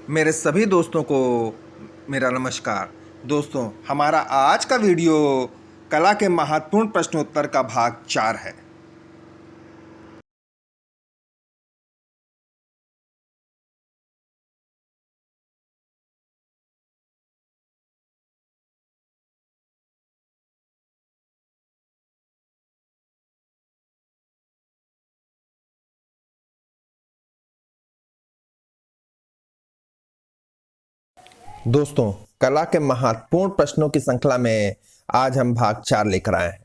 मेरे सभी दोस्तों को मेरा नमस्कार। दोस्तों, हमारा आज का वीडियो कला के महत्वपूर्ण प्रश्नोत्तर का भाग 4 है। दोस्तों, कला के महत्वपूर्ण प्रश्नों की श्रृंखला में आज हम भाग 4 लेकर आए हैं।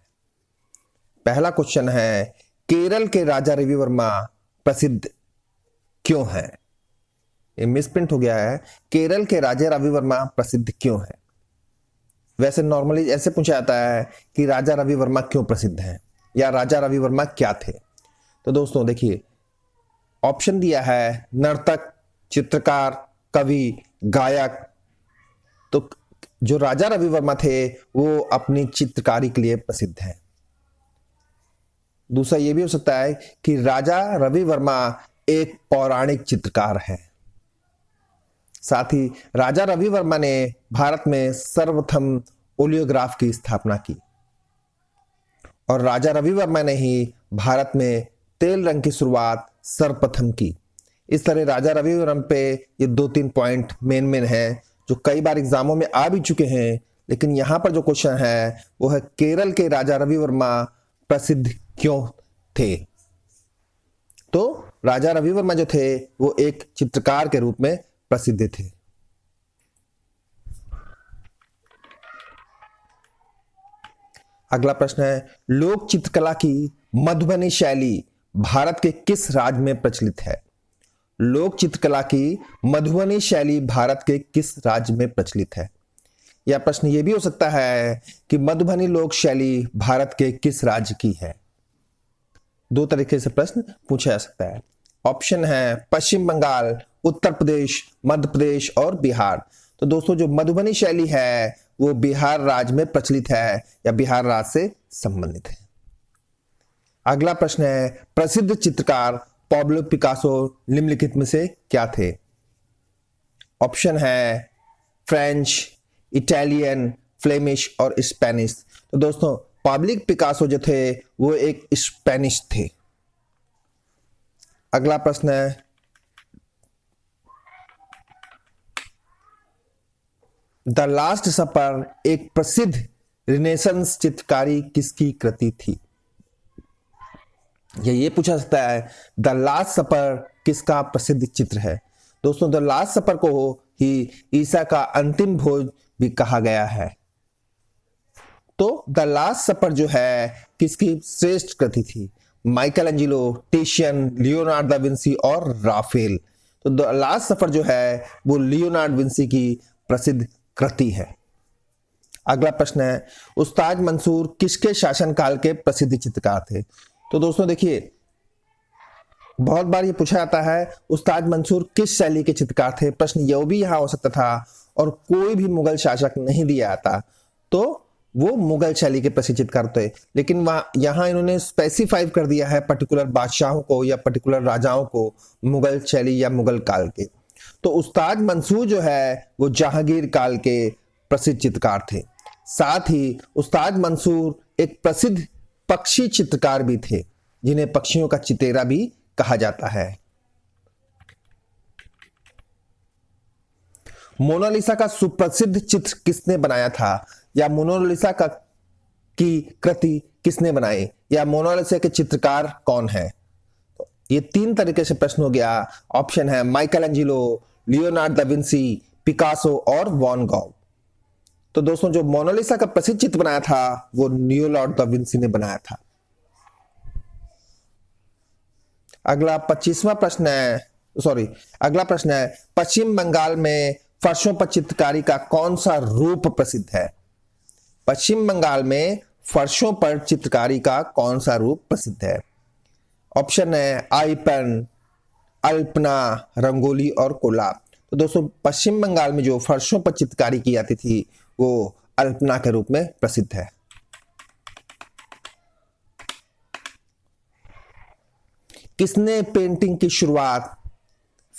पहला क्वेश्चन है, केरल के राजा रवि वर्मा प्रसिद्ध क्यों हैं? ये मिसप्रिंट हो गया है। केरल के राजा रवि वर्मा प्रसिद्ध क्यों हैं? वैसे नॉर्मली ऐसे पूछा जाता है कि राजा रवि वर्मा क्यों प्रसिद्ध हैं या राजा रवि वर्मा क्या थे। तो दोस्तों देखिए, ऑप्शन दिया है नर्तक, चित्रकार, कवि, गायक। तो जो राजा रवि वर्मा थे वो अपनी चित्रकारी के लिए प्रसिद्ध हैं। दूसरा ये भी हो सकता है कि राजा रवि वर्मा एक पौराणिक चित्रकार है। साथ ही राजा रवि वर्मा ने भारत में सर्वप्रथम ओलियोग्राफ की स्थापना की और राजा रवि वर्मा ने ही भारत में तेल रंग की शुरुआत सर्वप्रथम की। इस तरह राजा रवि वर्मा पे ये 2-3 पॉइंट मेन है जो कई बार एग्जामों में आ भी चुके हैं। लेकिन यहां पर जो क्वेश्चन है वो है, केरल के राजा रवि वर्मा प्रसिद्ध क्यों थे? तो राजा रवि वर्मा जो थे वो एक चित्रकार के रूप में प्रसिद्ध थे। अगला प्रश्न है, लोक चित्रकला की मधुबनी शैली भारत के किस राज्य में प्रचलित है? लोक चित्रकला की मधुबनी शैली भारत के किस राज्य में प्रचलित है? यह प्रश्न यह भी हो सकता है कि मधुबनी लोक शैली भारत के किस राज्य की है। दो तरीके से प्रश्न पूछा जा सकता है। ऑप्शन है पश्चिम बंगाल, उत्तर प्रदेश, मध्य प्रदेश और बिहार। तो दोस्तों, जो मधुबनी शैली है वो बिहार राज्य में प्रचलित है या बिहार राज्य से संबंधित है। अगला प्रश्न है, प्रसिद्ध चित्रकार पाब्लो पिकासो निम्नलिखित में से क्या थे? ऑप्शन है फ्रेंच, इटालियन, फ्लेमिश और स्पेनिश। तो दोस्तों, पाब्लो पिकासो जो थे वो एक स्पेनिश थे। अगला प्रश्न है, द लास्ट सपर एक प्रसिद्ध रिनेसेंस चित्रकारी किसकी कृति थी? ये पूछा सकता है, द लास्ट सपर किसका प्रसिद्ध चित्र है? दोस्तों, द लास्ट सपर को ही ईसा का अंतिम भोज भी कहा गया है। तो द लास्ट सपर जो है किसकी श्रेष्ठ कृति थी? Michelangelo, Titian, Leonardo da Vinci और राफेल। तो द लास्ट सफर जो है वो लियोनार्ड विंसी की प्रसिद्ध कृति है। अगला प्रश्न है, उस्ताद मंसूर किसके शासनकाल के प्रसिद्ध चित्रकार थे? तो दोस्तों देखिए, बहुत बार ये पूछा जाता है उस्ताद मंसूर किस शैली के चित्रकार थे। प्रश्न यह भी यहां हो सकता था और कोई भी मुगल शासक नहीं दिया जाता तो वो मुगल शैली के प्रसिद्ध चित्रकार थे। लेकिन वहां यहां इन्होंने स्पेसिफाई कर दिया है पर्टिकुलर बादशाहों को या पर्टिकुलर राजाओं को मुगल शैली या मुगल काल के। तो उस्ताद मंसूर जो है वो जहांगीर काल के प्रसिद्ध चित्रकार थे। साथ ही उस्ताद मंसूर एक प्रसिद्ध पक्षी चित्रकार भी थे जिन्हें पक्षियों का चितेरा भी कहा जाता है। मोनालिसा का सुप्रसिद्ध चित्र किसने बनाया था या मोनालिसा का की कृति किसने बनाई या मोनालिसा के चित्रकार कौन है? ये 3 तरीके से प्रश्न हो गया। ऑप्शन है Michael Angelo, Leonard da Vinci, Picasso और वॉन गॉग। तो दोस्तों, जो मोनालिसा का प्रसिद्ध चित्र बनाया था वो लियोनार्ड दा विंसी ने बनाया था। अगला 25वां प्रश्न है, अगला प्रश्न है, पश्चिम बंगाल में फर्शों पर चित्रकारी का कौन सा रूप प्रसिद्ध है? पश्चिम बंगाल में फर्शों पर चित्रकारी का कौन सा रूप प्रसिद्ध है? ऑप्शन है आई पेन, अल्पना, रंगोली और कोलाब। तो दोस्तों, पश्चिम बंगाल में जो फर्शों पर चित्रकारी की जाती थी वो अल्पना के रूप में प्रसिद्ध है। किसने पेंटिंग की शुरुआत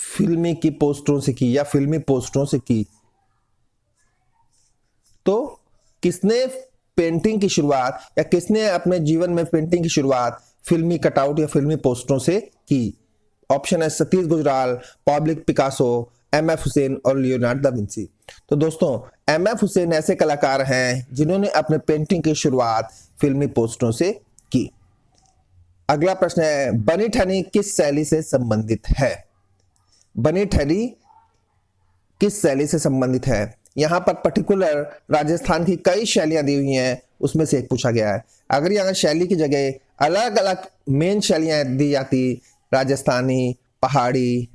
फिल्मी की पोस्टरों से की या फिल्मी पोस्टरों से की। तो किसने पेंटिंग की शुरुआत या किसने अपने जीवन में पेंटिंग की शुरुआत फिल्मी कटआउट या फिल्मी पोस्टरों से की? ऑप्शन है Satish Gujral, Pablo Picasso, MF. Hussain और लियोनार्डो दा विंची। तो दोस्तों एम.एफ. हुसैन ऐसे कलाकार हैं जिन्होंने अपने पेंटिंग की शुरुआत फिल्मी पोस्टरों से की। अगला प्रश्न है बनी ठनी किस शैली से संबंधित है? बनी ठनी किस शैली से संबंधित है? यहां पर पर्टिकुलर राजस्थान की कई शैलियां दी हुई हैं, उसमें से एक पूछा गया है। अगर यहाँ शैली की जगह अलग अलग मेन शैलियां दी जाती, राजस्थानी, पहाड़ी,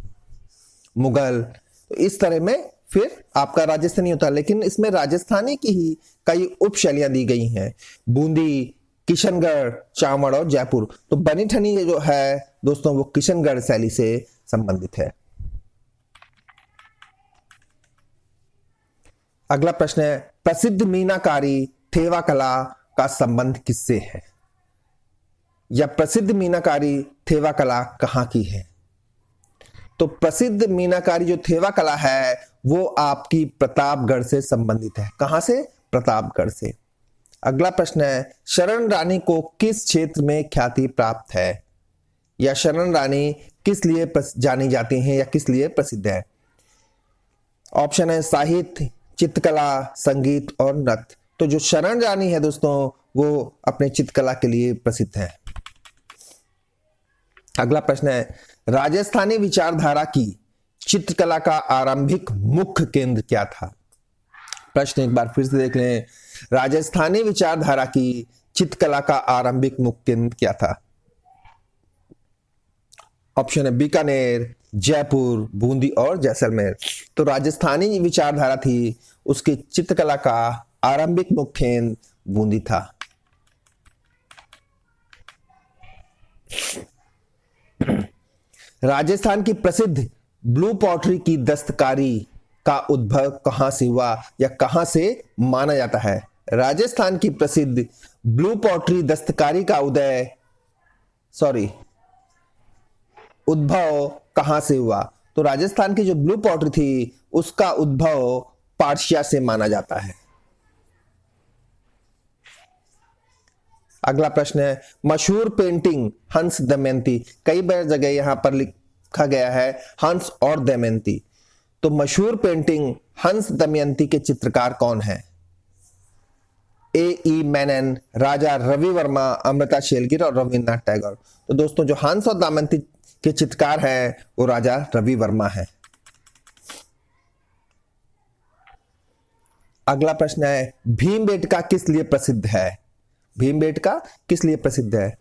मुगल, तो इस तरह में फिर आपका राजस्थानी होता है, लेकिन इसमें राजस्थानी की ही कई उप शैलियां दी गई हैं, बूंदी, किशनगढ़, चावड़ और जयपुर। तो बनी ठनी जो है दोस्तों वो किशनगढ़ शैली से संबंधित है। अगला प्रश्न है प्रसिद्ध मीनाकारी थेवा कला का संबंध किससे है? या प्रसिद्ध मीनाकारी थेवा कला कहां की है? तो प्रसिद्ध मीनाकारी जो थेवा कला है वो आपकी प्रतापगढ़ से संबंधित है। कहां से? प्रतापगढ़ से। अगला प्रश्न है शरण रानी को किस क्षेत्र में ख्याति प्राप्त है? या शरण रानी किस लिए जानी जाती हैं या किस लिए प्रसिद्ध है? ऑप्शन है साहित्य, चित्रकला, संगीत और नृत्य। तो जो शरण रानी है दोस्तों वो अपने चित्रकला के लिए प्रसिद्ध है। अगला प्रश्न है राजस्थानी विचारधारा की चित्रकला का आरंभिक मुख्य केंद्र क्या था? प्रश्न एक बार फिर से देख लें, राजस्थानी विचारधारा की चित्रकला का आरंभिक मुख्य केंद्र क्या था? ऑप्शन है बीकानेर, जयपुर, बूंदी और जैसलमेर। तो राजस्थानी विचारधारा थी, उसकी चित्रकला का आरंभिक मुख्य केंद्र बूंदी था। राजस्थान की प्रसिद्ध ब्लू पॉटरी की दस्तकारी का उद्भव कहां से हुआ या कहां से माना जाता है? राजस्थान की प्रसिद्ध ब्लू पॉटरी दस्तकारी का उद्भव कहां से हुआ? तो राजस्थान की जो ब्लू पॉटरी थी उसका उद्भव पार्शिया से माना जाता है। अगला प्रश्न है मशहूर पेंटिंग हंस दमयंती, कई बार जगह यहां पर लिखा गया है हंस और दमयंती। तो मशहूर पेंटिंग हंस दमयंती के चित्रकार कौन है? ए.ई. मेनन, राजा रवि वर्मा, अमृता शेरगिल और रविन्द्रनाथ टैगोर। तो दोस्तों जो हंस और दमयंती के चित्रकार हैं वो राजा रवि वर्मा है। अगला प्रश्न है भीमबेटका किस लिए प्रसिद्ध है? भीमबेटका किस लिए प्रसिद्ध है?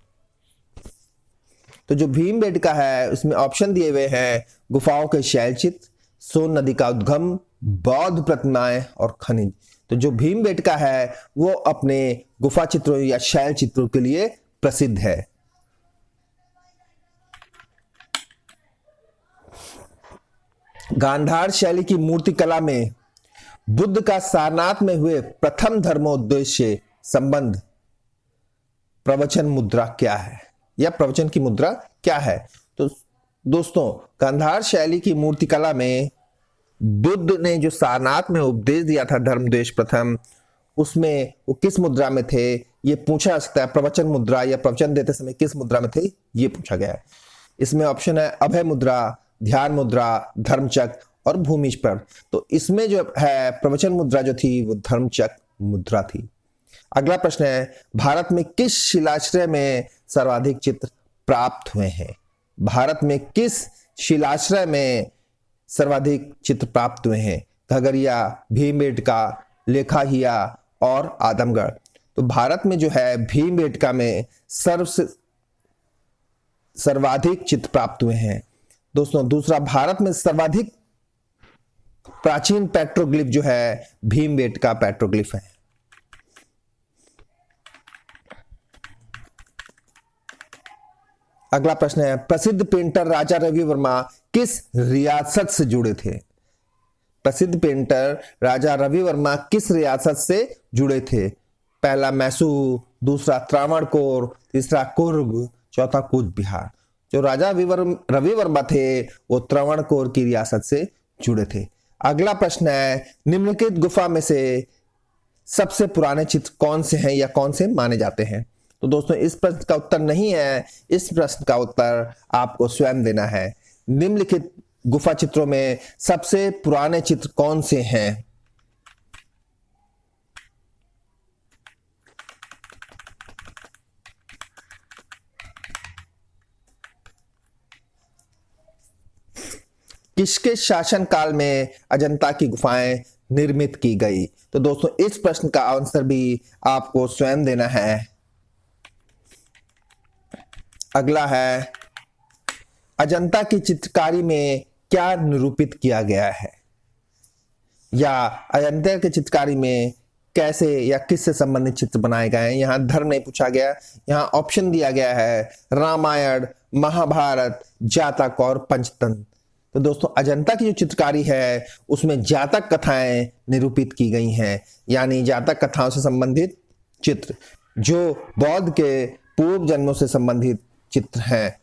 तो जो भीमबेटका है उसमें ऑप्शन दिए हुए हैं गुफाओं के शैलचित्र, सोन नदी का उद्गम, बौद्ध प्रतिमाएं और खनिज। तो जो भीमबेटका है वो अपने गुफा चित्रों या शैल चित्रों के लिए प्रसिद्ध है। गांधार शैली की मूर्ति कला में बुद्ध का सारनाथ में हुए प्रथम धर्मोद्देश्य संबंध प्रवचन मुद्रा क्या है या प्रवचन की मुद्रा क्या है? तो दोस्तों गांधार शैली की मूर्ति कला में बुद्ध ने जो सारनाथ में उपदेश दिया था धर्मोद्देश्य प्रथम, उसमें वो किस मुद्रा में थे ये पूछा जा सकता है। प्रवचन मुद्रा या प्रवचन देते समय किस मुद्रा में थे ये पूछा गया है। इसमें ऑप्शन है अभय मुद्रा, ध्यान मुद्रा, धर्मचक्र और भूमिज पर। तो इसमें जो है प्रवचन मुद्रा जो थी वो धर्मचक्र मुद्रा थी। अगला प्रश्न है भारत में किस शिलाश्रय में सर्वाधिक चित्र प्राप्त हुए हैं? भारत में किस शिलाश्रय में सर्वाधिक चित्र प्राप्त हुए हैं? घगरिया, भीमबेटका, लेखाहिया और आदमगढ़। तो भारत में जो है भीमबेटका में सर्वाधिक चित्र प्राप्त हुए हैं। दोस्तों दूसरा भारत में सर्वाधिक प्राचीन पेट्रोग्लिफ जो है भीमबेटका पेट्रोग्लिफ है। अगला प्रश्न है प्रसिद्ध पेंटर राजा रवि वर्मा किस रियासत से जुड़े थे? प्रसिद्ध पेंटर राजा रवि वर्मा किस रियासत से जुड़े थे? पहला मैसूर, दूसरा त्रावणकोर, तीसरा कुर्ग, चौथा कूच बिहार। जो राजा रवि वर्मा थे वो त्रावणकोर की रियासत से जुड़े थे। अगला प्रश्न है, निम्नलिखित गुफा में से सबसे पुराने चित्र कौन से हैं या कौन से माने जाते हैं? तो दोस्तों इस प्रश्न का उत्तर नहीं है, इस प्रश्न का उत्तर आपको स्वयं देना है। निम्नलिखित गुफा चित्रों में सबसे पुराने चित्र कौन से हैं? किसके शासन काल में अजंता की गुफाएं निर्मित की गई? तो दोस्तों इस प्रश्न का आंसर भी आपको स्वयं देना है। अगला है, अजंता की चित्रकारी में क्या निरूपित किया गया है, या अजंता की चित्रकारी में कैसे या किससे संबंधित चित्र बनाए गए हैं? यहां धर्म नहीं पूछा गया, यहां ऑप्शन दिया गया है रामायण, महाभारत, जातक और पंचतंत्र। तो दोस्तों अजंता की जो चित्रकारी है उसमें जातक कथाएं निरूपित की गई हैं, यानी जातक कथाओं से संबंधित चित्र जो बौद्ध के पूर्व जन्मों से संबंधित चित्र हैं।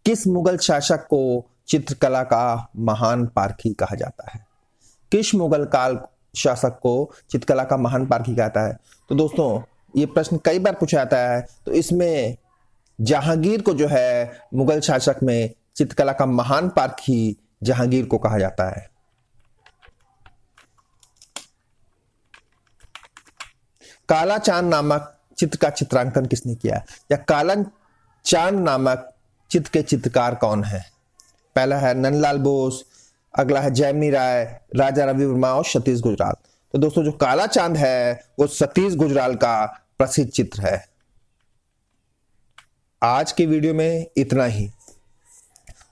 किस मुगल शासक को चित्रकला का महान पारखी कहा जाता है? किस मुगल काल शासक को चित्रकला का महान पारखी कहा जाता है? तो दोस्तों ये प्रश्न कई बार पूछा जाता है, तो इसमें जहांगीर को जो है मुगल शासक में चित्रकला का महान पारखी जहांगीर को कहा जाता है। काला चांद नामक चित्र का चित्रांकन किसने किया, या काला चांद नामक चित्र के चित्रकार कौन है? पहला है नंदलाल बोस, अगला है जैमिनी राय, राजा रवि वर्मा और सतीश गुजराल। तो दोस्तों जो काला चांद है वो सतीश गुजराल का प्रसिद्ध चित्र है। आज की वीडियो में इतना ही।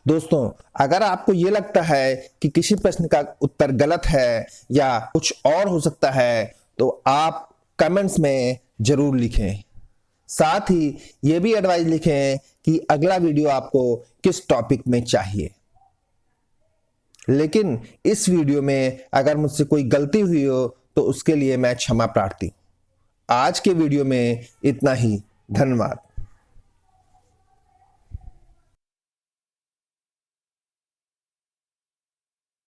दोस्तों अगर आपको यह लगता है कि किसी प्रश्न का उत्तर गलत है या कुछ और हो सकता है तो आप कमेंट्स में जरूर लिखें। साथ ही यह भी एडवाइस लिखें कि अगला वीडियो आपको किस टॉपिक में चाहिए। लेकिन इस वीडियो में अगर मुझसे कोई गलती हुई हो तो उसके लिए मैं क्षमा प्रार्थी हूं। आज के वीडियो में इतना ही। धन्यवाद।